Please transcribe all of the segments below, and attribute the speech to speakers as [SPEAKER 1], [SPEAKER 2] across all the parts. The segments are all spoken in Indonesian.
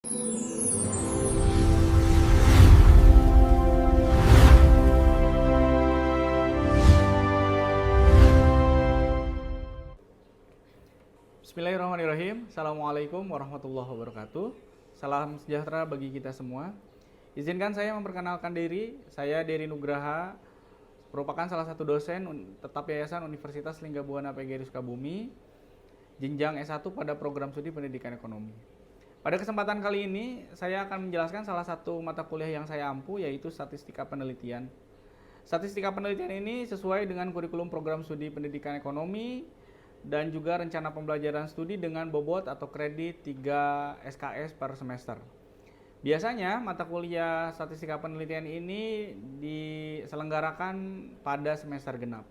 [SPEAKER 1] Bismillahirrahmanirrahim. Assalamualaikum warahmatullahi wabarakatuh. Salam sejahtera bagi kita semua. Izinkan saya memperkenalkan diri. Saya Dery Nugraha, merupakan salah satu dosen tetap Yayasan Universitas Linggabuana PGRI Sukabumi, jenjang S1 pada program studi pendidikan ekonomi. Pada kesempatan kali ini, saya akan menjelaskan salah satu mata kuliah yang saya ampu, yaitu Statistika Penelitian. Statistika Penelitian ini sesuai dengan kurikulum program studi pendidikan ekonomi dan juga rencana pembelajaran studi dengan bobot atau kredit 3 SKS per semester. Biasanya mata kuliah Statistika Penelitian ini diselenggarakan pada semester genap.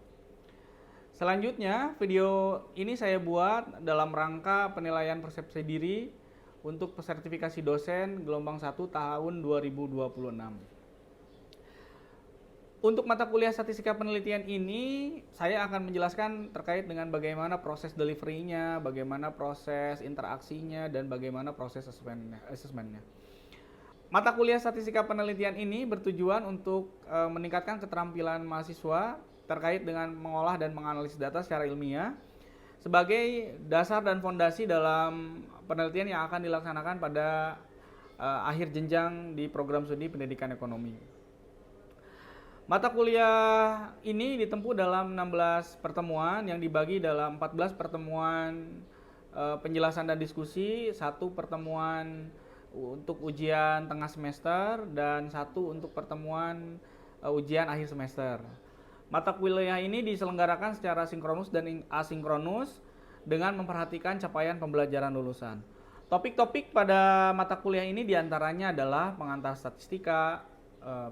[SPEAKER 1] Selanjutnya, video ini saya buat dalam rangka penilaian persepsi diri untuk sertifikasi dosen gelombang 1 tahun 2026. Untuk mata kuliah Statistika Penelitian ini, saya akan menjelaskan terkait dengan bagaimana proses delivery-nya, bagaimana proses interaksinya, dan bagaimana proses asesmennya. Mata kuliah Statistika Penelitian ini bertujuan untuk meningkatkan keterampilan mahasiswa terkait dengan mengolah dan menganalisis data secara ilmiah sebagai dasar dan fondasi dalam penelitian yang akan dilaksanakan pada akhir jenjang di program studi pendidikan ekonomi. Mata kuliah ini ditempuh dalam 16 pertemuan yang dibagi dalam 14 pertemuan penjelasan dan diskusi, 1 pertemuan untuk ujian tengah semester, dan 1 untuk pertemuan ujian akhir semester. Mata kuliah ini diselenggarakan secara sinkronus dan asinkronus dengan memperhatikan capaian pembelajaran lulusan. Topik-topik pada mata kuliah ini diantaranya adalah pengantar statistika,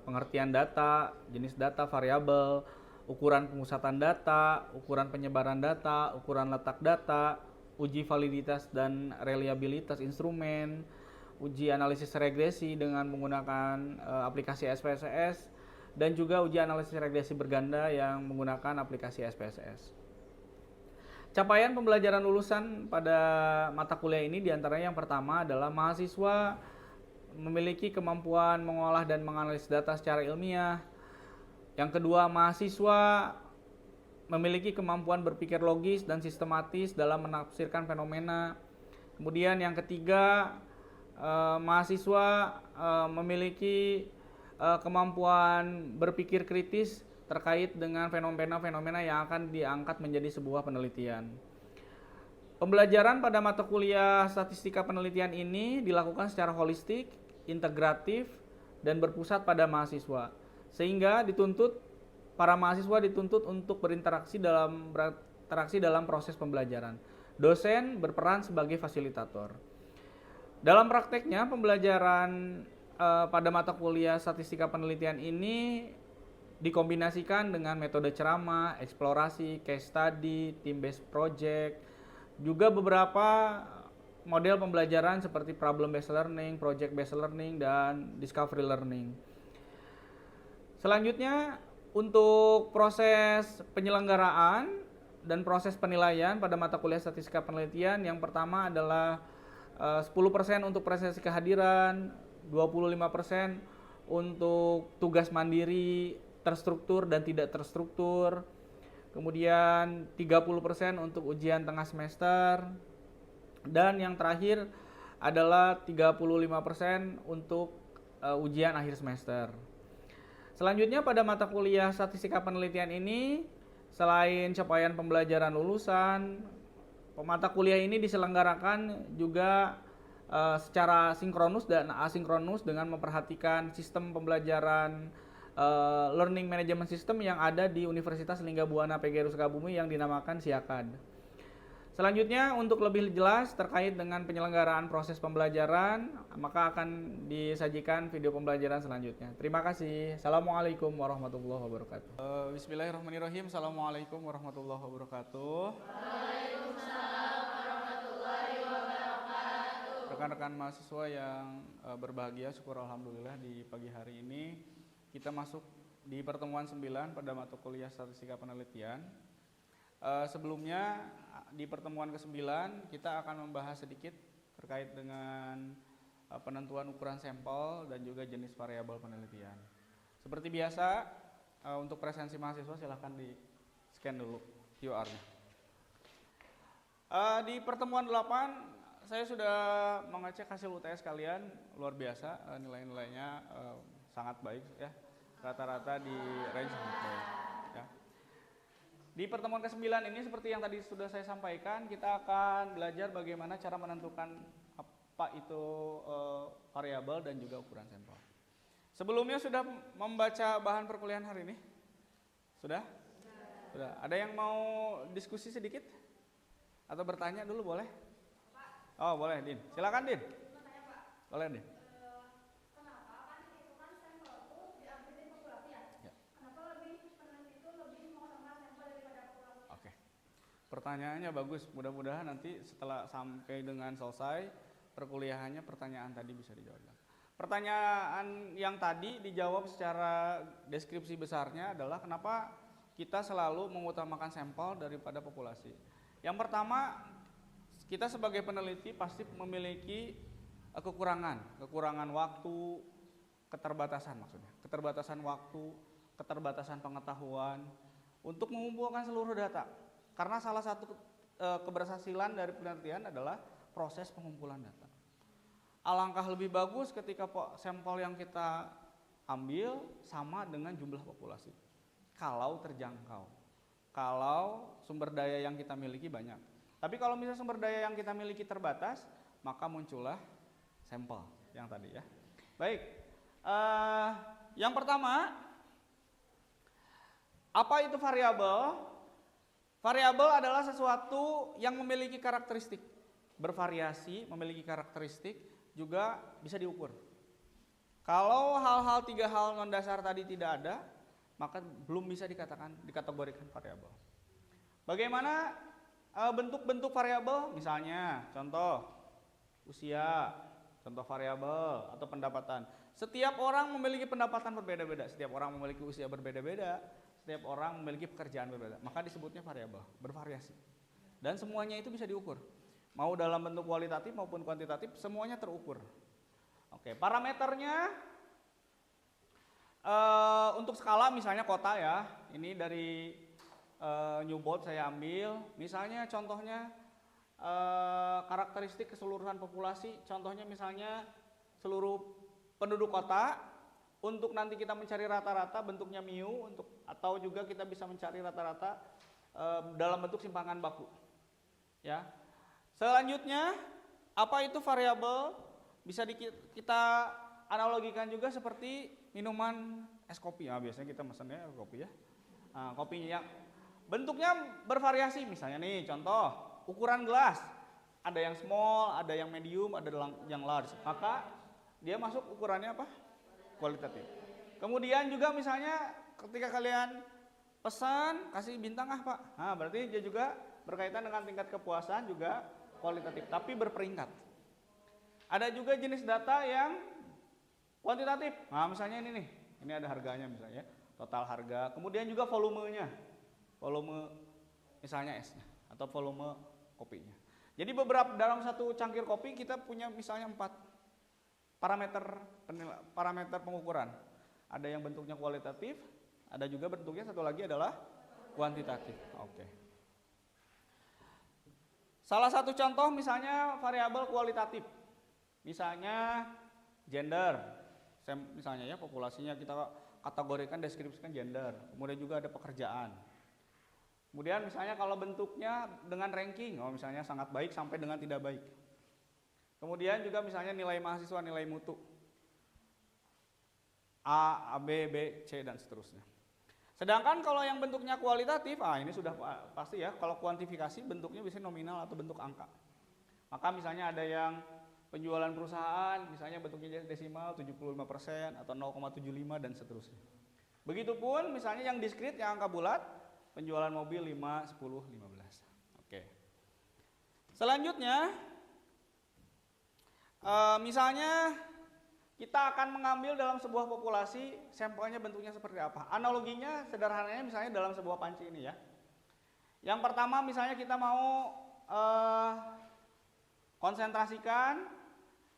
[SPEAKER 1] pengertian data, jenis data variabel, ukuran pemusatan data, ukuran penyebaran data, ukuran letak data, uji validitas dan reliabilitas instrumen, uji analisis regresi dengan menggunakan aplikasi SPSS, dan juga uji analisis regresi berganda yang menggunakan aplikasi SPSS. Capaian pembelajaran lulusan pada mata kuliah ini diantaranya yang pertama adalah mahasiswa memiliki kemampuan mengolah dan menganalisis data secara ilmiah. Yang kedua, mahasiswa memiliki kemampuan berpikir logis dan sistematis dalam menafsirkan fenomena. Kemudian yang ketiga, mahasiswa memiliki kemampuan berpikir kritis terkait dengan fenomena-fenomena yang akan diangkat menjadi sebuah penelitian. Pembelajaran pada mata kuliah Statistika Penelitian ini dilakukan secara holistik, integratif, dan berpusat pada mahasiswa, sehingga para mahasiswa dituntut untuk berinteraksi dalam proses pembelajaran. Dosen berperan sebagai fasilitator. Dalam prakteknya, pembelajaran pada mata kuliah Statistika Penelitian ini dikombinasikan dengan metode ceramah, eksplorasi, case study, team-based project, juga beberapa model pembelajaran seperti problem based learning, project based learning, dan discovery learning. Selanjutnya, untuk proses penyelenggaraan dan proses penilaian pada mata kuliah Statistika Penelitian, yang pertama adalah 10% untuk presensi kehadiran, 25% untuk tugas mandiri, terstruktur dan tidak terstruktur, kemudian 30% untuk ujian tengah semester, dan yang terakhir adalah 35% untuk ujian akhir semester. Selanjutnya, pada mata kuliah Statistika Penelitian ini, selain capaian pembelajaran lulusan, mata kuliah ini diselenggarakan juga secara sinkronus dan asinkronus dengan memperhatikan sistem pembelajaran learning management system yang ada di Universitas Linggabuana PGRI Sukabumi yang dinamakan SIAKAD. Selanjutnya, untuk lebih jelas terkait dengan penyelenggaraan proses pembelajaran, maka akan disajikan video pembelajaran selanjutnya. Terima kasih. Assalamualaikum warahmatullahi wabarakatuh. Bismillahirrahmanirrahim. Assalamualaikum warahmatullahi wabarakatuh.
[SPEAKER 2] Waalaikumsalam warahmatullahi wabarakatuh.
[SPEAKER 1] Rekan-rekan mahasiswa yang berbahagia, syukur alhamdulillah di pagi hari ini kita masuk di pertemuan 9 pada mata kuliah Statistika Penelitian. Sebelumnya di pertemuan ke-9 kita akan membahas sedikit terkait dengan penentuan ukuran sampel, dan juga jenis variabel penelitian. Seperti biasa, untuk presensi mahasiswa silahkan di scan dulu QR-nya. Di pertemuan 8 saya sudah mengecek hasil UTS kalian, luar biasa, nilai-nilainya sangat baik ya, rata-rata di range sangat baik ya. Di pertemuan ke-9 ini seperti yang tadi sudah saya sampaikan, kita akan belajar bagaimana cara menentukan apa itu variabel dan juga ukuran sampel. Sebelumnya sudah membaca bahan perkuliahan hari ini? Sudah? Sudah. Ada yang mau diskusi sedikit? Atau bertanya dulu boleh? Oh boleh, Din. Silakan, Din. Boleh, Din.
[SPEAKER 2] Kenapa kan hitungan sampel itu diambil dari populasi ya?
[SPEAKER 1] Ya.
[SPEAKER 2] Kenapa peneliti itu lebih mengutamakan sampel daripada populasi?
[SPEAKER 1] Oke. Pertanyaannya bagus. Mudah-mudahan nanti setelah sampai dengan selesai perkuliahannya pertanyaan tadi bisa dijawab. Pertanyaan yang tadi dijawab secara deskripsi besarnya adalah kenapa kita selalu mengutamakan sampel daripada populasi. Yang pertama, kita sebagai peneliti pasti memiliki kekurangan waktu, keterbatasan maksudnya, keterbatasan waktu, keterbatasan pengetahuan untuk mengumpulkan seluruh data. Karena salah satu keberhasilan dari penelitian adalah proses pengumpulan data. Alangkah lebih bagus ketika sampel yang kita ambil sama dengan jumlah populasi. Kalau terjangkau, kalau sumber daya yang kita miliki banyak. Tapi kalau misalnya sumber daya yang kita miliki terbatas, maka muncullah sampel yang tadi ya. Baik, yang pertama, apa itu variabel? Variabel adalah sesuatu yang memiliki karakteristik, bervariasi, memiliki karakteristik, juga bisa diukur. Kalau hal-hal 3 hal mendasar tadi tidak ada, maka belum bisa dikategorikan variabel. Bagaimana bentuk-bentuk variabel? Misalnya, contoh usia, contoh variabel atau pendapatan. Setiap orang memiliki pendapatan berbeda-beda, setiap orang memiliki usia berbeda-beda, setiap orang memiliki pekerjaan berbeda. Maka disebutnya variabel, bervariasi. Dan semuanya itu bisa diukur. Mau dalam bentuk kualitatif maupun kuantitatif, semuanya terukur. Oke, parameternya untuk skala misalnya kota ya, ini dari Newbold saya ambil. Misalnya contohnya karakteristik keseluruhan populasi, contohnya misalnya seluruh penduduk kota. Untuk nanti kita mencari rata-rata bentuknya mu, atau juga kita bisa mencari rata-rata dalam bentuk simpangan baku. Ya. Selanjutnya, apa itu variabel? Bisa kita analogikan juga seperti minuman es kopi. Nah, biasanya kita mesennya es kopi ya. Nah, kopinya bentuknya bervariasi. Misalnya nih, contoh ukuran gelas. Ada yang small, ada yang medium, ada yang large. Maka dia masuk ukurannya apa? Kualitatif. Kemudian juga misalnya ketika kalian pesan, kasih bintang Pak. Nah, berarti dia juga berkaitan dengan tingkat kepuasan juga kualitatif, tapi berperingkat. Ada juga jenis data yang kuantitatif. Nah, misalnya ini nih, ini ada harganya misalnya, total harga. Kemudian juga volumenya, volume misalnya esnya atau volume kopinya. Jadi beberapa dalam satu cangkir kopi kita punya misalnya 4 parameter pengukuran. Ada yang bentuknya kualitatif, ada juga bentuknya satu lagi adalah kuantitatif. Oke. Salah satu contoh misalnya variabel kualitatif, misalnya gender, misalnya ya populasinya kita kategorikan, deskripsikan gender, kemudian juga ada pekerjaan. Kemudian misalnya kalau bentuknya dengan ranking, misalnya sangat baik sampai dengan tidak baik. Kemudian juga misalnya nilai mahasiswa, nilai mutu, A, B, B, C dan seterusnya. Sedangkan kalau yang bentuknya kualitatif, ini sudah pasti ya, kalau kuantifikasi bentuknya bisa nominal atau bentuk angka. Maka misalnya ada yang penjualan perusahaan, misalnya bentuknya desimal 75% atau 0,75 dan seterusnya. Begitupun misalnya yang diskrit, yang angka bulat, penjualan mobil 5, 10, 15. Oke. Selanjutnya, misalnya kita akan mengambil dalam sebuah populasi, sampelnya bentuknya seperti apa. Analoginya sederhananya misalnya dalam sebuah panci ini ya. Yang pertama misalnya kita mau konsentrasikan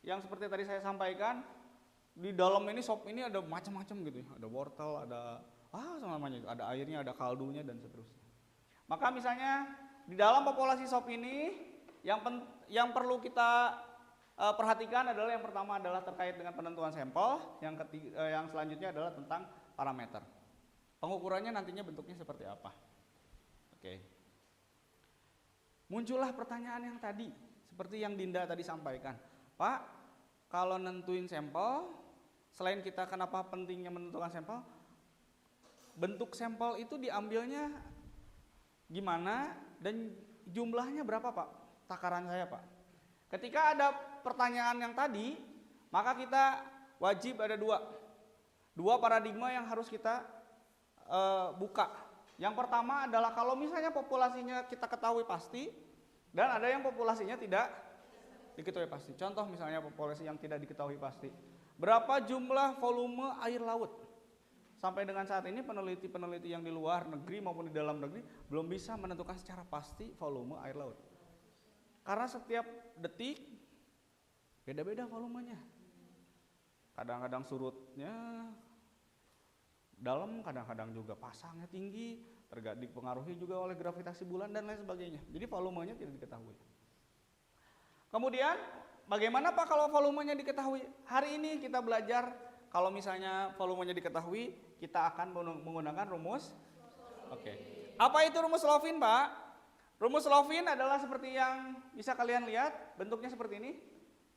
[SPEAKER 1] yang seperti tadi saya sampaikan, di dalam ini sop ini ada macam-macam gitu ya. Ada wortel, ada namanya, ada airnya, ada kaldunya dan seterusnya. Maka misalnya di dalam populasi sop ini yang perlu kita perhatikan adalah yang pertama adalah terkait dengan penentuan sampel, yang selanjutnya adalah tentang parameter. Pengukurannya nantinya bentuknya seperti apa. Oke. Muncullah pertanyaan yang tadi, seperti yang Dinda tadi sampaikan. Pak, kalau nentuin sampel, selain kita kenapa pentingnya menentukan sampel, bentuk sampel itu diambilnya gimana dan jumlahnya berapa Pak? Takaran saya Pak. Ketika ada pertanyaan yang tadi, maka kita wajib ada dua paradigma yang harus kita buka. Yang pertama adalah kalau misalnya populasinya kita ketahui pasti, dan ada yang populasinya tidak diketahui pasti. Contoh misalnya populasi yang tidak diketahui pasti. Berapa jumlah volume air laut? Sampai dengan saat ini peneliti-peneliti yang di luar negeri maupun di dalam negeri belum bisa menentukan secara pasti volume air laut. Karena setiap detik beda-beda volumenya. Kadang-kadang surutnya dalam, kadang-kadang juga pasangnya tinggi, dipengaruhi juga oleh gravitasi bulan dan lain sebagainya. Jadi volumenya tidak diketahui. Kemudian bagaimana Pak kalau volumenya diketahui? Hari ini kita belajar kalau misalnya volumenya diketahui, kita akan menggunakan rumus. Oke. Apa itu rumus Lovin, Pak? Rumus Lovin adalah seperti yang bisa kalian lihat, bentuknya seperti ini.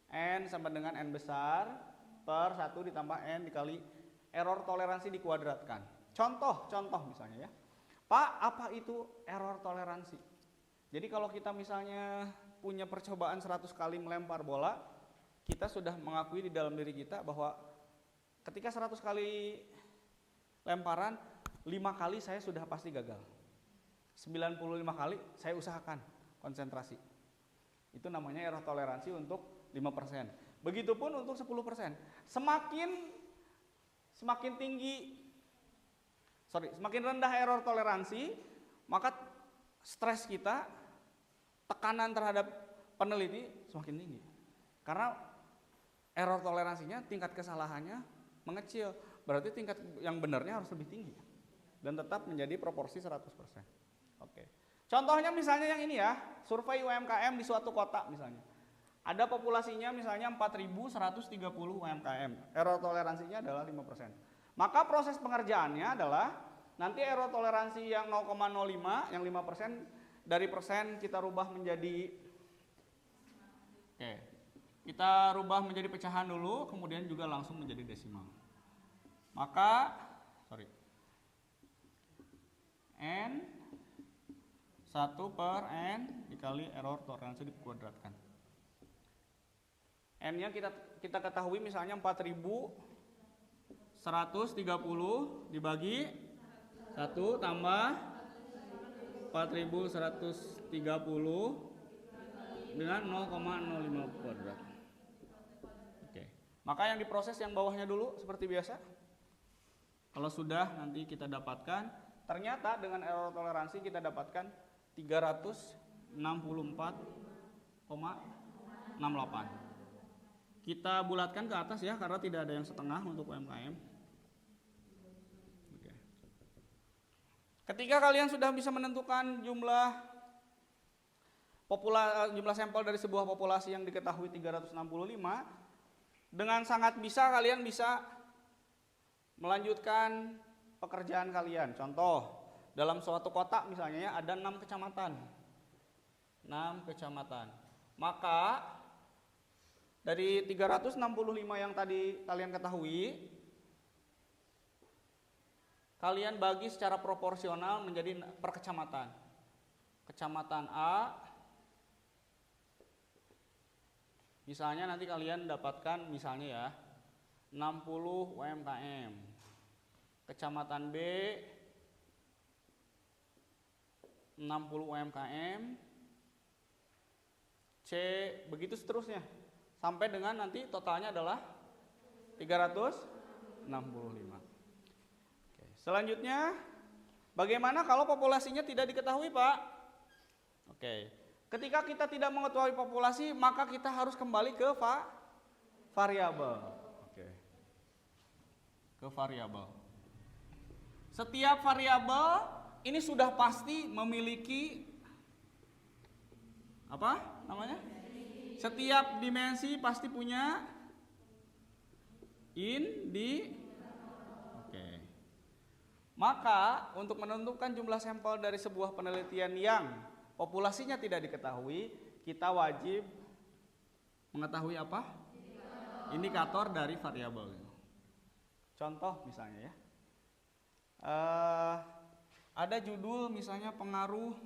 [SPEAKER 1] N sama dengan N besar per 1 ditambah N dikali error toleransi dikuadratkan. Contoh misalnya ya. Pak, apa itu error toleransi? Jadi kalau kita misalnya punya percobaan 100 kali melempar bola, kita sudah mengakui di dalam diri kita bahwa ketika 100 kali lemparan, 5 kali saya sudah pasti gagal. 95 kali saya usahakan konsentrasi. Itu namanya error toleransi untuk 5%. Begitupun untuk 10%. Semakin rendah error toleransi, maka stres kita, tekanan terhadap peneliti semakin tinggi. Karena error toleransinya, tingkat kesalahannya mengecil. Berarti tingkat yang benarnya harus lebih tinggi. Dan tetap menjadi proporsi 100%. Oke. Contohnya misalnya yang ini ya, survei UMKM di suatu kota misalnya. Ada populasinya misalnya 4.130 UMKM. Error toleransinya adalah 5%. Maka proses pengerjaannya adalah nanti error toleransi yang 0,05, yang 5%, dari persen kita rubah menjadi kita rubah menjadi pecahan dulu, kemudian juga langsung menjadi desimal. Maka N 1 per N dikali error toleransi dikuadratkan. N-nya kita ketahui misalnya 4.130 dibagi 1 tambah 4.130 dengan 0,05 kuadrat. Oke. Maka yang diproses yang bawahnya dulu seperti biasa. Kalau sudah nanti kita dapatkan, ternyata dengan error toleransi kita dapatkan 364,68. Kita bulatkan ke atas ya, karena tidak ada yang setengah untuk UMKM. Oke. Ketika kalian sudah bisa menentukan jumlah sampel dari sebuah populasi yang diketahui 365, dengan sangat bisa kalian bisa melanjutkan pekerjaan kalian. Contoh, dalam suatu kota misalnya ya, ada 6 kecamatan. Maka dari 365 yang tadi kalian ketahui, kalian bagi secara proporsional menjadi per kecamatan. Kecamatan A, misalnya nanti kalian dapatkan misalnya ya 60 UMKM. Kecamatan B 60 UMKM. C begitu seterusnya. Sampai dengan nanti totalnya adalah 365. Oke. Selanjutnya, bagaimana kalau populasinya tidak diketahui, Pak? Oke. Ketika kita tidak mengetahui populasi, maka kita harus kembali ke variabel. Oke. Ke variabel. Setiap variabel ini sudah pasti memiliki apa namanya? Setiap dimensi pasti punya Oke. Maka untuk menentukan jumlah sampel dari sebuah penelitian yang populasinya tidak diketahui, kita wajib mengetahui apa? Indikator dari variabel. Contoh misalnya ya. Ada judul misalnya pengaruh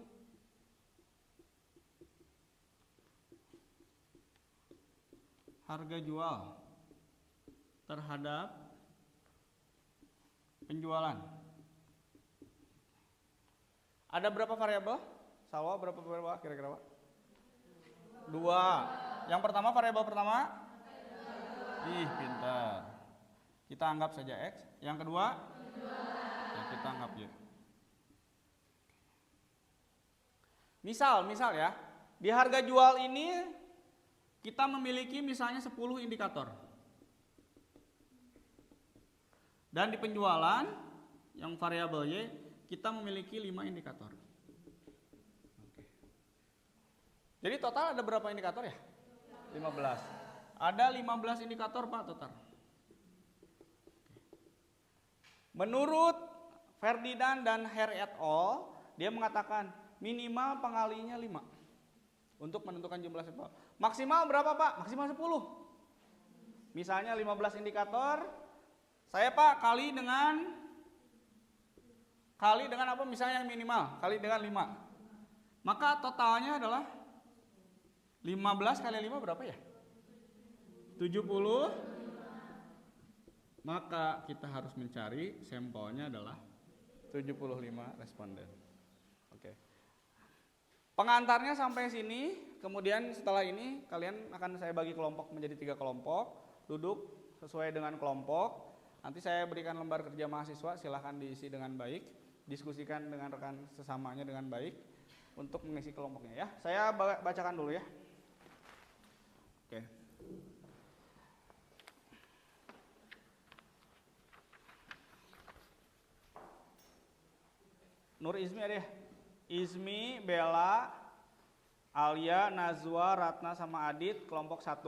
[SPEAKER 1] harga jual terhadap penjualan. Ada berapa variabel? Salwa berapa variabel kira-kira, Pak? 2. Yang pertama variabel pertama? Ih, pintar. Kita anggap saja X. Yang kedua? Ya, kita anggap Y. Misal ya, di harga jual ini kita memiliki misalnya 10 indikator. Dan di penjualan yang variabel Y kita memiliki 5 indikator. Oke. Jadi total ada berapa indikator ya? 15. Ada 15 indikator Pak total. Menurut Ferdinand dan Hare et al, dia mengatakan minimal pengalinya 5 untuk menentukan jumlah sampel. Maksimal berapa Pak? Maksimal 10. Misalnya 15 indikator, saya Pak kali dengan apa misalnya yang minimal, kali dengan 5. Maka totalnya adalah 15 kali 5 berapa ya? 70. Maka kita harus mencari sampelnya adalah 75 responden. Oke. Pengantarnya sampai sini, kemudian setelah ini kalian akan saya bagi kelompok menjadi 3 kelompok, duduk sesuai dengan kelompok. Nanti saya berikan lembar kerja mahasiswa, silahkan diisi dengan baik, diskusikan dengan rekan sesamanya dengan baik untuk mengisi kelompoknya ya. Saya bacakan dulu ya. Oke. Nur Izmi ada ya? Izmi, Bella, Alia, Nazwa, Ratna sama Adit, kelompok 1.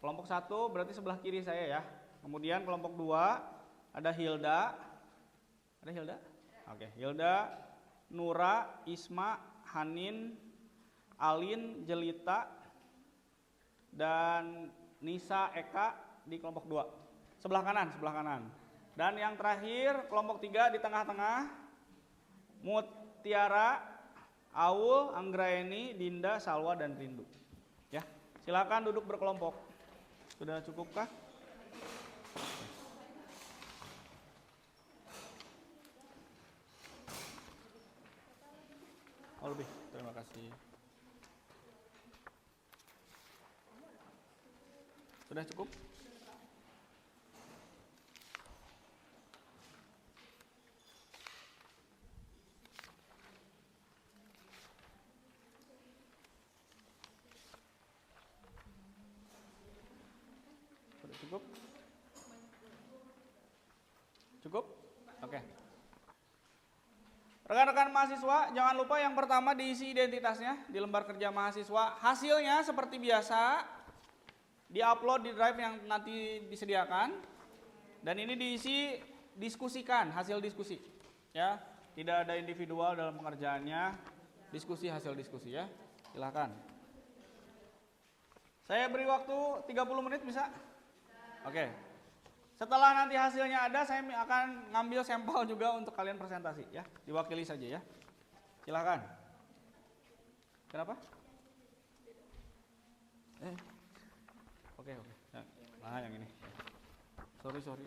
[SPEAKER 1] Kelompok 1 berarti sebelah kiri saya ya. Kemudian kelompok 2 ada Hilda. Ada Hilda? Oke, Hilda, Nura, Isma, Hanin, Alin, Jelita, dan Nisa, Eka di kelompok 2. Sebelah kanan. Dan yang terakhir kelompok 3 di tengah-tengah, Mutiara, Aul, Anggraeni, Dinda, Salwa, dan Rindu. Ya, silakan duduk berkelompok. Sudah cukupkah? Oh lebih, terima kasih. Sudah cukup? Cukup? Cukup? Oke. Rekan-rekan mahasiswa, jangan lupa yang pertama diisi identitasnya di lembar kerja mahasiswa. Hasilnya seperti biasa diupload di drive yang nanti disediakan. Dan ini diisi diskusikan, hasil diskusi. Ya, tidak ada individual dalam pengerjaannya. Diskusi hasil diskusi ya. Silakan. Saya beri waktu 30 menit bisa? Oke. Setelah nanti hasilnya ada, saya akan ngambil sampel juga untuk kalian presentasi ya. Diwakili saja ya. Silakan. Kenapa? Oke. Nah, yang ini. Sorry.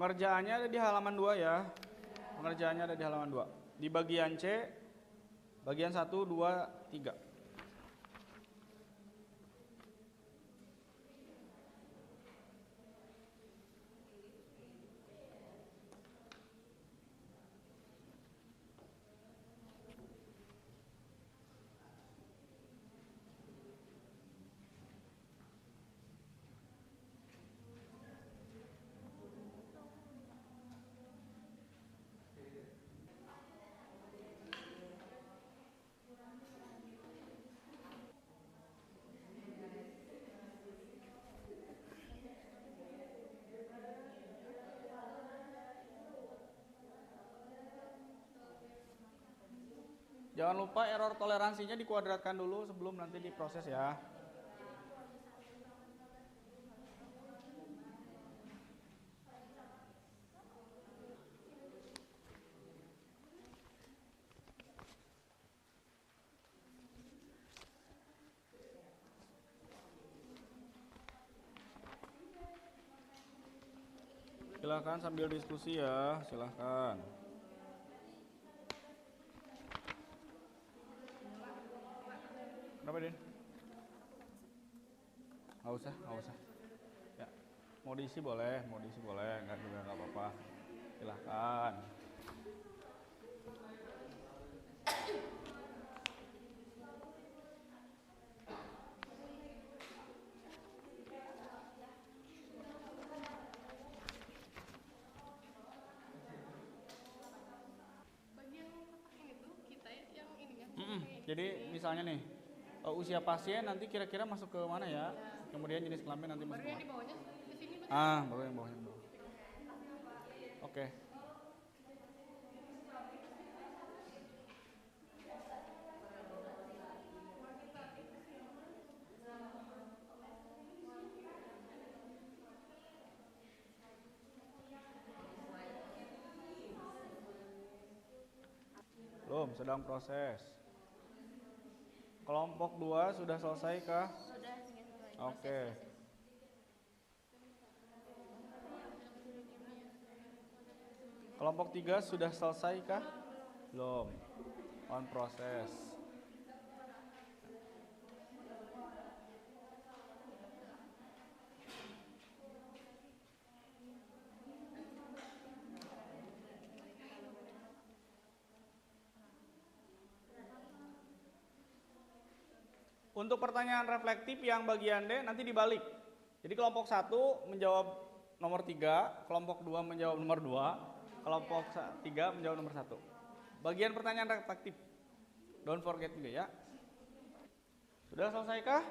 [SPEAKER 1] Pengerjaannya ada di halaman 2 ya. Pengerjaannya ada di halaman 2. Di bagian C, bagian 1, 2, 3. Jangan lupa error toleransinya dikuadratkan dulu sebelum nanti diproses ya. Silahkan sambil diskusi ya, silahkan. Kenapa, Din? Nggak usah, nggak usah. Ya, mau diisi boleh, nggak juga nggak apa-apa. Silahkan.
[SPEAKER 2] Bagian kotak ini tuh kita yang ininya.
[SPEAKER 1] Jadi misalnya nih, usia pasien nanti kira-kira masuk ke mana ya? Kemudian jenis kelamin nanti masuk
[SPEAKER 2] Baru
[SPEAKER 1] ke
[SPEAKER 2] yang di
[SPEAKER 1] mana?
[SPEAKER 2] bawahnya di sini Mas.
[SPEAKER 1] Baru yang bawahnya dulu. Oke. Belum, sedang proses. Kelompok 2 sudah selesai kah?
[SPEAKER 2] Sudah selesai.
[SPEAKER 1] Oke. Kelompok 3 sudah selesai kah? Belum. On proses. Untuk pertanyaan reflektif yang bagian D nanti dibalik. Jadi kelompok 1 menjawab nomor 3, kelompok 2 menjawab nomor 2, kelompok 3 menjawab nomor 1. Bagian pertanyaan reflektif. Don't forget juga ya. Sudah selesaikah?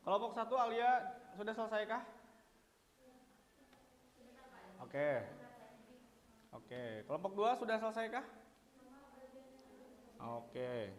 [SPEAKER 1] Kelompok 1 Alia sudah selesaikah? Oke. Oke, kelompok 2 sudah selesaikah? Oke.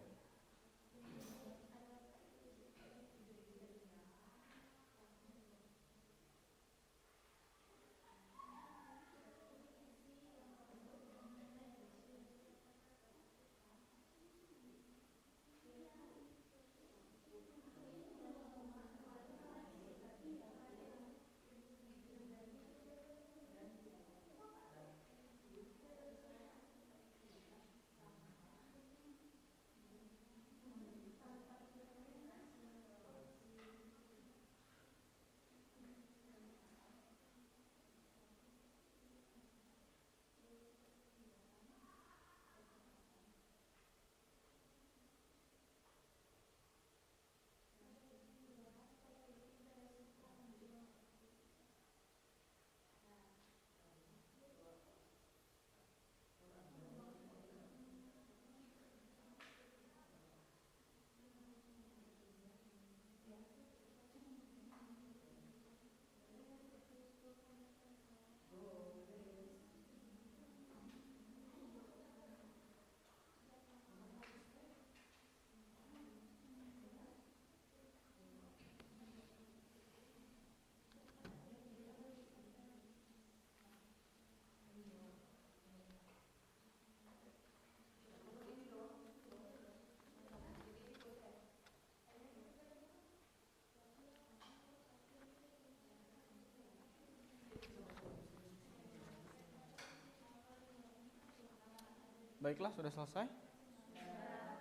[SPEAKER 1] Baiklah, sudah selesai?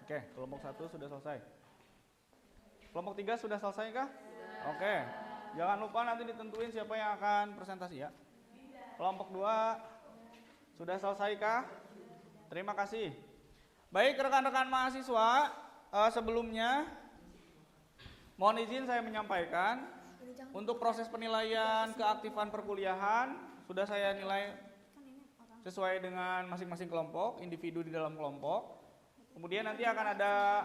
[SPEAKER 1] Oke, kelompok 1 sudah selesai. Kelompok 3 sudah selesai kah? Oke. Jangan lupa nanti ditentuin siapa yang akan presentasi ya. Kelompok 2 sudah selesai kah? Terima kasih. Baik rekan-rekan mahasiswa, sebelumnya mohon izin saya menyampaikan untuk proses penilaian keaktifan perkuliahan sudah saya nilai sesuai dengan masing-masing kelompok, individu di dalam kelompok. Kemudian nanti akan ada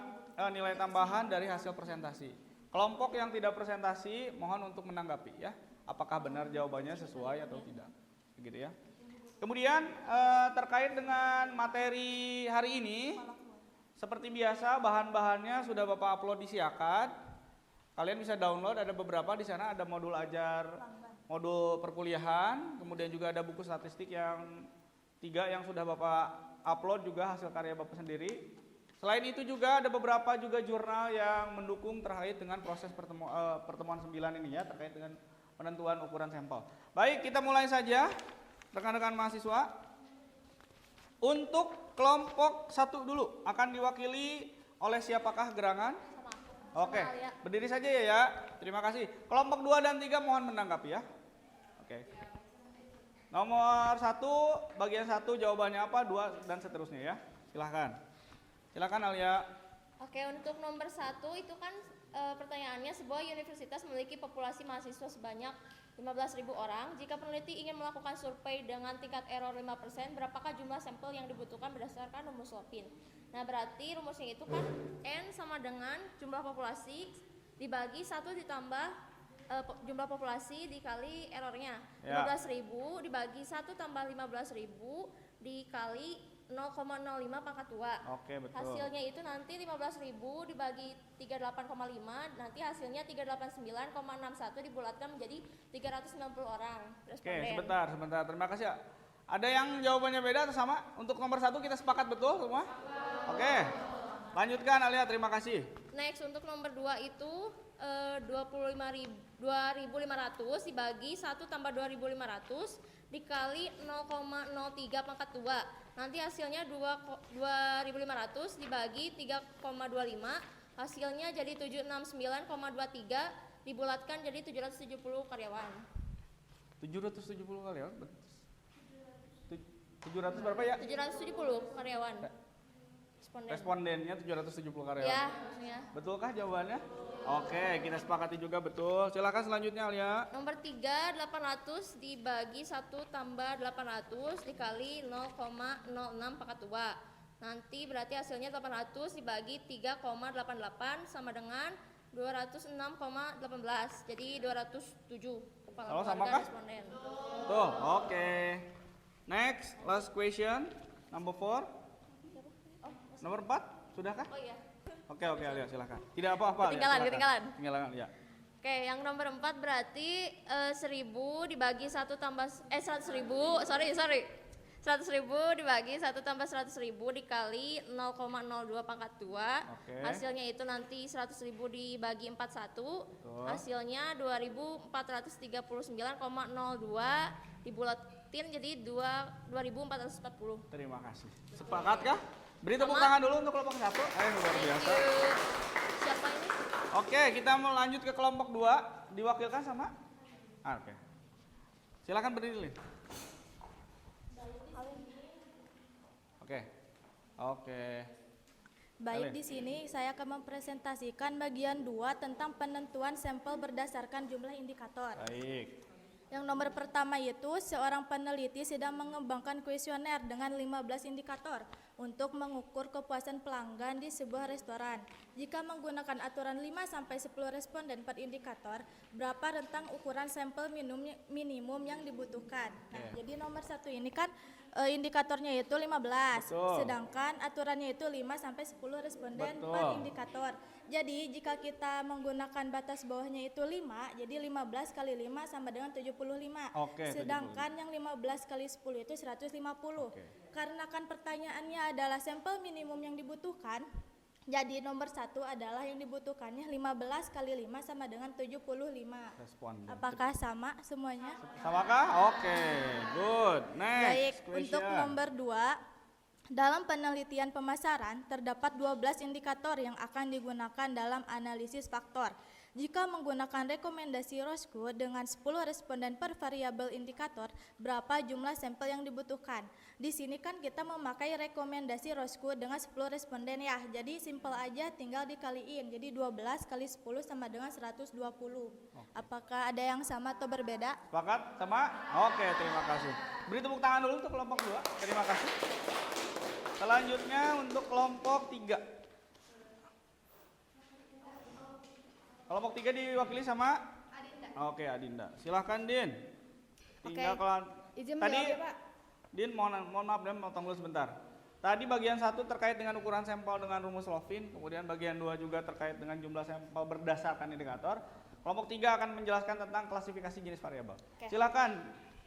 [SPEAKER 1] nilai tambahan dari hasil presentasi. Kelompok yang tidak presentasi mohon untuk menanggapi ya, apakah benar jawabannya sesuai atau tidak, begitu ya. Kemudian terkait dengan materi hari ini, seperti biasa bahan-bahannya sudah Bapak upload di Siakat. Kalian bisa download, ada beberapa di sana, ada modul ajar, modul perkuliahan, kemudian juga ada buku statistik yang 3 yang sudah Bapak upload juga hasil karya Bapak sendiri. Selain itu juga ada beberapa juga jurnal yang mendukung terkait dengan proses pertemuan 9 ini ya, terkait dengan penentuan ukuran sampel. Baik, kita mulai saja rekan-rekan mahasiswa. Untuk kelompok 1 dulu akan diwakili oleh siapakah gerangan? Oke, berdiri saja ya. Terima kasih. Kelompok 2 dan 3 mohon menanggapi ya. Oke. Nomor 1, bagian 1 jawabannya apa, 2 dan seterusnya ya. Silahkan. Silahkan Alia.
[SPEAKER 3] Oke, untuk nomor 1 itu kan pertanyaannya, sebuah universitas memiliki populasi mahasiswa sebanyak 15.000 orang. Jika peneliti ingin melakukan survei dengan tingkat error 5%, berapakah jumlah sampel yang dibutuhkan berdasarkan rumus Lopin? Nah, berarti rumusnya itu kan N sama dengan jumlah populasi dibagi 1 ditambah jumlah populasi dikali errornya.
[SPEAKER 1] Ya.
[SPEAKER 3] 15.000 dibagi 1 tambah 15.000 dikali 0,05 pangkat 2.
[SPEAKER 1] Oke, betul.
[SPEAKER 3] Hasilnya itu nanti 15.000 dibagi 38,5, nanti hasilnya 389,61 dibulatkan menjadi 390 orang responden.
[SPEAKER 1] Oke, sebentar. Terima kasih ya. Ada yang jawabannya beda atau sama? Untuk nomor 1 kita sepakat betul semua? Oke. Lanjutkan Alia, terima kasih.
[SPEAKER 3] Next, untuk nomor 2 itu 2.500 dibagi 1 tambah 2.500 dikali 0,03 pangkat 2. Nanti hasilnya 2.500 dibagi 3,25, hasilnya jadi 769,23 dibulatkan jadi 770 karyawan.
[SPEAKER 1] 770 kali ya? 700 berapa ya?
[SPEAKER 3] 770 karyawan.
[SPEAKER 1] Respondennya 770 karyawan.
[SPEAKER 3] Ya, maksudnya.
[SPEAKER 1] Betulkah jawabannya? Oke, kita sepakati juga betul. Silakan selanjutnya Alia.
[SPEAKER 3] Nomor 3, 800 dibagi 1 tambah 800 dikali 0,06 pangkat 2. Nanti berarti hasilnya 800 dibagi 3,88 sama dengan 206,18. Jadi 207 kepala
[SPEAKER 1] Halo,
[SPEAKER 3] keluarga
[SPEAKER 1] samakah?
[SPEAKER 3] responden.
[SPEAKER 1] Tuh, oke. Next, last question. Number 4. Nomor 4, sudahkah?
[SPEAKER 3] Oh iya.
[SPEAKER 1] Oke, Alia, silakan. Tidak apa-apa. Alia,
[SPEAKER 3] Ketinggalan.
[SPEAKER 1] silakan. Ketinggalan, ya.
[SPEAKER 3] Oke, yang nomor 4 berarti 1000 dibagi 1 tambah 100.000, sorry. 100.000 dibagi 1 tambah 100.000 dikali 0,02 pangkat 2.
[SPEAKER 1] Oke.
[SPEAKER 3] Hasilnya itu nanti 100.000 dibagi 41.
[SPEAKER 1] Betul.
[SPEAKER 3] Hasilnya 2439,02 dibulatin jadi 2440.
[SPEAKER 1] Terima kasih. Sepakatkah? Beri tepuk
[SPEAKER 3] Sama.
[SPEAKER 1] tangan dulu untuk kelompok 1. Luar biasa.
[SPEAKER 3] Siapa ini?
[SPEAKER 1] Oke, kita mau lanjut ke kelompok 2. Diwakilkan sama? Oke. Silakan berdiri, Lin. Oke.
[SPEAKER 4] Baik,
[SPEAKER 1] Alin.
[SPEAKER 4] di sini saya akan mempresentasikan bagian 2 tentang penentuan sampel berdasarkan jumlah indikator.
[SPEAKER 1] Baik.
[SPEAKER 4] Yang nomor pertama itu, seorang peneliti sedang mengembangkan kuesioner dengan 15 indikator untuk mengukur kepuasan pelanggan di sebuah restoran. Jika menggunakan aturan 5-10 responden per indikator, berapa rentang ukuran sampel minimum yang dibutuhkan? Nah, jadi nomor 1 ini kan indikatornya itu 15,
[SPEAKER 1] Betul.
[SPEAKER 4] sedangkan aturannya itu 5-10 responden
[SPEAKER 1] Betul.
[SPEAKER 4] per indikator. Jadi jika kita menggunakan batas bawahnya itu 5, jadi 15 kali 5 sama dengan 75.
[SPEAKER 1] Oke,
[SPEAKER 4] Sedangkan yang 15 kali 10 itu 150.
[SPEAKER 1] Oke.
[SPEAKER 4] Karena kan pertanyaannya adalah sampel minimum yang dibutuhkan, jadi nomor 1 adalah yang dibutuhkannya 15 kali 5 sama dengan 75.
[SPEAKER 1] Responden.
[SPEAKER 4] Apakah sama semuanya?
[SPEAKER 1] Samakah? Oke, good. Next
[SPEAKER 4] Baik,
[SPEAKER 1] question.
[SPEAKER 4] untuk nomor 2, Dalam penelitian pemasaran, terdapat 12 indikator yang akan digunakan dalam analisis faktor. Jika menggunakan rekomendasi Roscoe dengan 10 responden per variabel indikator, berapa jumlah sampel yang dibutuhkan? Di sini kan kita memakai rekomendasi Roscoe dengan 10 responden ya. Jadi simpel aja, tinggal dikaliin. Jadi 12 kali 10 sama dengan 120. Apakah ada yang sama atau berbeda?
[SPEAKER 1] Sepakat sama? Oke, terima kasih. Beri tepuk tangan dulu untuk kelompok 2. Terima kasih. Selanjutnya untuk kelompok 3. Kelompok 3 diwakili sama
[SPEAKER 2] Adinda.
[SPEAKER 1] Oke, Adinda. Silahkan Din. Tinggal
[SPEAKER 2] Oke.
[SPEAKER 1] kalau
[SPEAKER 2] Izin
[SPEAKER 1] tadi
[SPEAKER 2] menjawab ya, Pak.
[SPEAKER 1] Din mohon maaf dan potong dulu sebentar. Tadi bagian 1 terkait dengan ukuran sampel dengan rumus Lovin, kemudian bagian 2 juga terkait dengan jumlah sampel berdasarkan indikator. Kelompok 3 akan menjelaskan tentang klasifikasi jenis variabel.
[SPEAKER 2] Oke.
[SPEAKER 1] Silakan.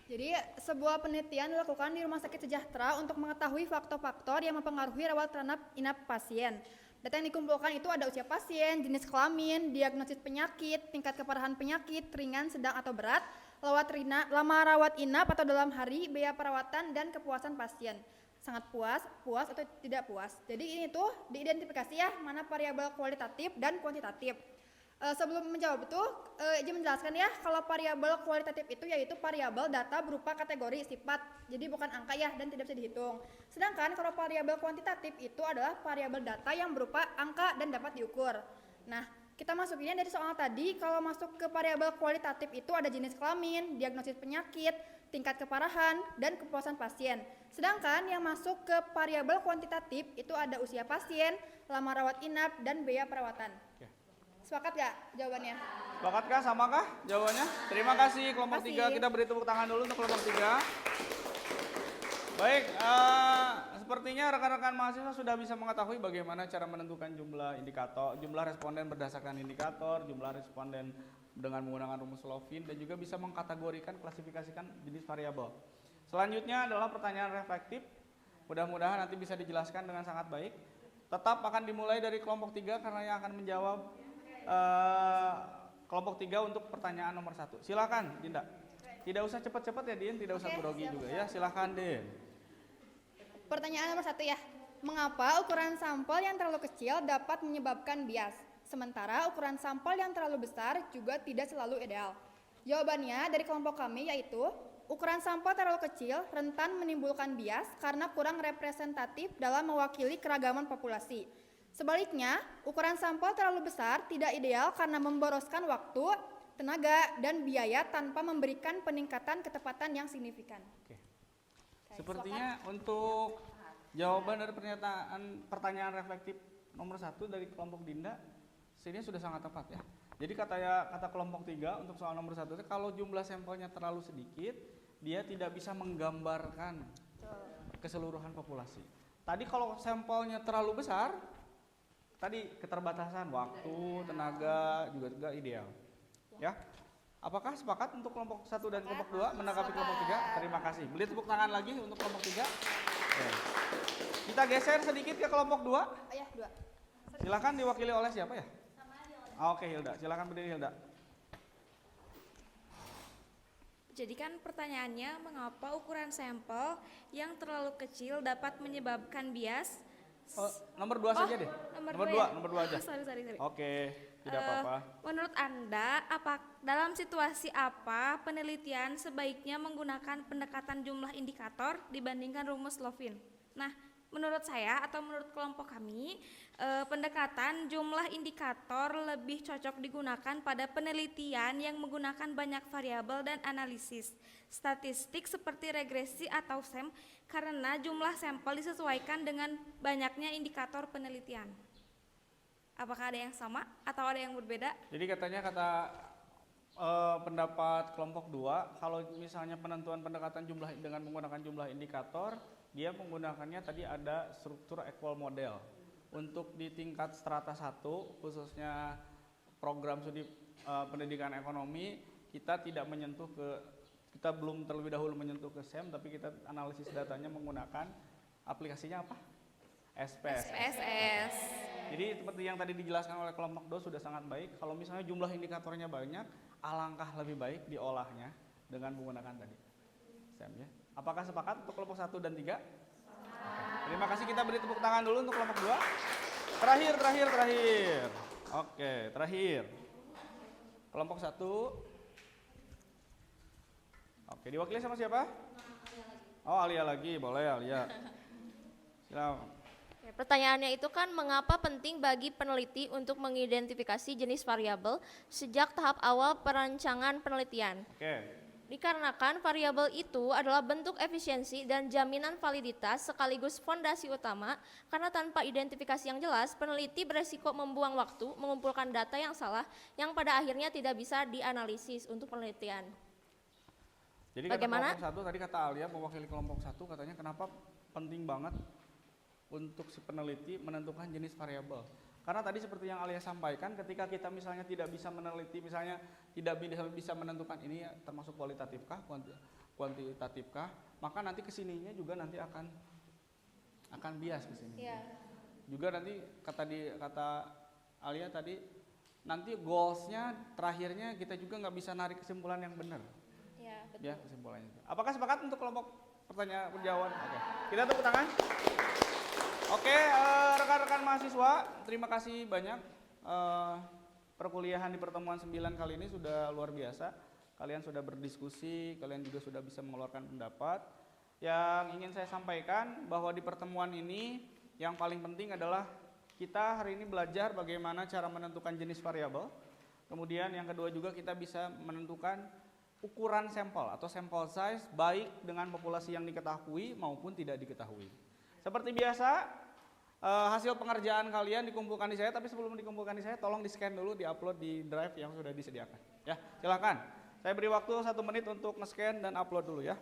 [SPEAKER 2] Jadi, sebuah penelitian dilakukan di Rumah Sakit Sejahtera untuk mengetahui faktor-faktor yang mempengaruhi rawat inap pasien. Data yang dikumpulkan itu ada usia pasien, jenis kelamin, diagnosis penyakit, tingkat keparahan penyakit, ringan, sedang atau berat, lama rawat inap atau dalam hari, biaya perawatan, dan kepuasan pasien. Sangat puas atau tidak puas. Jadi ini tuh diidentifikasi ya, mana variabel kualitatif dan kuantitatif. Sebelum menjawab itu, izin menjelaskan ya, kalau variabel kualitatif itu yaitu variabel data berupa kategori sifat, jadi bukan angka ya dan tidak bisa dihitung. Sedangkan kalau variabel kuantitatif itu adalah variabel data yang berupa angka dan dapat diukur. Nah, kita masukinnya dari soal tadi, kalau masuk ke variabel kualitatif itu ada jenis kelamin, diagnosis penyakit, tingkat keparahan, dan kepuasan pasien. Sedangkan yang masuk ke variabel kuantitatif itu ada usia pasien, lama rawat inap, dan biaya perawatan.
[SPEAKER 1] Oke.
[SPEAKER 2] Sepakat gak jawabannya?
[SPEAKER 1] Sepakatkah? Samakah jawabannya? Terima kasih kelompok
[SPEAKER 2] Terima
[SPEAKER 1] 3.
[SPEAKER 2] kasih.
[SPEAKER 1] Kita beri tepuk tangan dulu untuk kelompok 3. Baik, sepertinya rekan-rekan mahasiswa sudah bisa mengetahui bagaimana cara menentukan jumlah indikator, jumlah responden berdasarkan indikator, jumlah responden dengan menggunakan rumus Lovin, dan juga bisa mengkategorikan, klasifikasikan jenis variabel. Selanjutnya adalah pertanyaan reflektif. Mudah-mudahan nanti bisa dijelaskan dengan sangat baik. Tetap akan dimulai dari kelompok 3 karena yang akan menjawab kelompok 3 untuk pertanyaan nomor 1. Silakan, Dinda. Tidak usah cepat-cepat ya, Din. Tidak usah
[SPEAKER 2] Oke,
[SPEAKER 1] grogi
[SPEAKER 2] siap,
[SPEAKER 1] juga
[SPEAKER 2] siap.
[SPEAKER 1] ya. Silakan, Din.
[SPEAKER 2] Pertanyaan nomor 1 ya. Mengapa ukuran sampel yang terlalu kecil dapat menyebabkan bias, sementara ukuran sampel yang terlalu besar juga tidak selalu ideal? Jawabannya dari kelompok kami yaitu ukuran sampel terlalu kecil rentan menimbulkan bias karena kurang representatif dalam mewakili keragaman populasi. Sebaliknya, ukuran sampel terlalu besar tidak ideal karena memboroskan waktu, tenaga, dan biaya tanpa memberikan peningkatan ketepatan yang signifikan.
[SPEAKER 1] Oke. Sepertinya untuk jawaban dari pertanyaan reflektif nomor 1 dari kelompok Dinda, sini sudah sangat tepat ya. Jadi kata kelompok 3 untuk soal nomor 1 itu kalau jumlah sampelnya terlalu sedikit, dia tidak bisa menggambarkan keseluruhan populasi. Tadi kalau sampelnya terlalu besar, tadi keterbatasan waktu, tenaga juga ideal. Ya. Apakah sepakat untuk kelompok 1 dan kelompok 2 menanggapi kelompok 3? Terima kasih. Beli tepuk tangan lagi untuk kelompok 3. Oke. Kita geser sedikit ke kelompok 2.
[SPEAKER 2] Ya, 2.
[SPEAKER 1] Silakan diwakili oleh siapa ya? Oke, Hilda. Silakan berdiri, Hilda.
[SPEAKER 5] Jadi kan pertanyaannya, mengapa ukuran sampel yang terlalu kecil dapat menyebabkan bias?
[SPEAKER 1] Nomor 2 saja deh.
[SPEAKER 5] Nomor dua ya?
[SPEAKER 1] Nomor 2 aja.
[SPEAKER 5] Sorry.
[SPEAKER 1] Oke, tidak apa-apa.
[SPEAKER 5] Menurut Anda, dalam situasi apa penelitian sebaiknya menggunakan pendekatan jumlah indikator dibandingkan rumus Lovin? Nah, menurut saya atau menurut kelompok kami, pendekatan jumlah indikator lebih cocok digunakan pada penelitian yang menggunakan banyak variabel dan analisis statistik seperti regresi atau SEM karena jumlah sampel disesuaikan dengan banyaknya indikator penelitian. Apakah ada yang sama atau ada yang berbeda?
[SPEAKER 1] Jadi katanya pendapat kelompok 2, kalau misalnya penentuan pendekatan jumlah dengan menggunakan jumlah indikator, dia menggunakannya tadi ada struktur equal model. Untuk di tingkat strata 1, khususnya program studi pendidikan ekonomi, kita belum terlebih dahulu menyentuh ke SEM, tapi kita analisis datanya menggunakan aplikasinya apa? SPSS. Jadi seperti yang tadi dijelaskan oleh kelompok 2 sudah sangat baik. Kalau misalnya jumlah indikatornya banyak, alangkah lebih baik diolahnya dengan menggunakan tadi SEM ya. Apakah sepakat untuk kelompok 1 dan 3? Oke. Terima kasih, kita beri tepuk tangan dulu untuk kelompok 2. Terakhir. Oke, terakhir. Kelompok 1. Oke, diwakili sama siapa? Oh, Alia lagi, boleh Alia. Silakan.
[SPEAKER 3] Oke, pertanyaannya itu kan mengapa penting bagi peneliti untuk mengidentifikasi jenis variabel sejak tahap awal perancangan penelitian?
[SPEAKER 1] Oke.
[SPEAKER 3] Dikarenakan variabel itu adalah bentuk efisiensi dan jaminan validitas sekaligus fondasi utama, karena tanpa identifikasi yang jelas, peneliti beresiko membuang waktu mengumpulkan data yang salah yang pada akhirnya tidak bisa dianalisis untuk penelitian.
[SPEAKER 1] Jadi
[SPEAKER 3] Bagaimana?
[SPEAKER 1] kata kelompok 1, tadi kata Alia mewakili kelompok 1, katanya kenapa penting banget untuk si peneliti menentukan jenis variabel. Karena tadi seperti yang Alia sampaikan, ketika kita misalnya tidak bisa meneliti, misalnya tidak bisa menentukan ini termasuk kualitatifkah, kuantitatifkah, maka nanti kesininya juga nanti akan bias kesini.
[SPEAKER 3] Iya.
[SPEAKER 1] Juga nanti kata Alia tadi, nanti goalsnya terakhirnya kita juga nggak bisa narik kesimpulan yang benar.
[SPEAKER 3] Iya, betul.
[SPEAKER 1] Ya, kesimpulannya. Apakah sepakat untuk kelompok pertanyaan penjawaban? Oke. Kita tepuk tangan. Oke, rekan-rekan mahasiswa, terima kasih banyak. Perkuliahan di pertemuan 9 kali ini sudah luar biasa. Kalian sudah berdiskusi, kalian juga sudah bisa mengeluarkan pendapat. Yang ingin saya sampaikan bahwa di pertemuan ini yang paling penting adalah kita hari ini belajar bagaimana cara menentukan jenis variabel. Kemudian yang kedua juga kita bisa menentukan ukuran sampel atau sample size baik dengan populasi yang diketahui maupun tidak diketahui. Seperti biasa, hasil pengerjaan kalian dikumpulkan di saya, tapi sebelum dikumpulkan di saya, tolong di-scan dulu, di-upload di drive yang sudah disediakan. Ya, silakan. Saya beri waktu 1 menit untuk nge-scan dan upload dulu ya.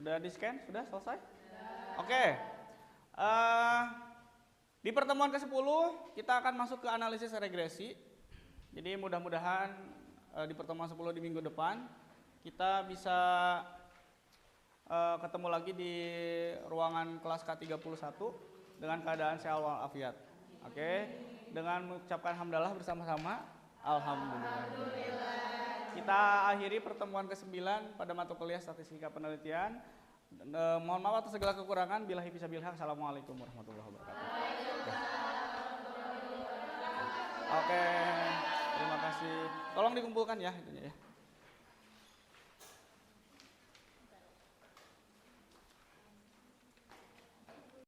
[SPEAKER 1] Sudah di-scan? Sudah selesai? Oke. Di pertemuan ke-10 kita akan masuk ke analisis regresi. Jadi mudah-mudahan di pertemuan 10 di minggu depan kita bisa ketemu lagi di ruangan kelas K31 dengan keadaan sehat walafiat. Oke. Dengan mengucapkan hamdalah bersama-sama. Alhamdulillah. Kita akhiri pertemuan ke-9 pada mata kuliah Statistika Penelitian. Mohon maaf atas segala kekurangan. Billahi fisabilillah. Assalamualaikum warahmatullahi wabarakatuh. Oke, terima kasih. Tolong dikumpulkan ya itunya ya.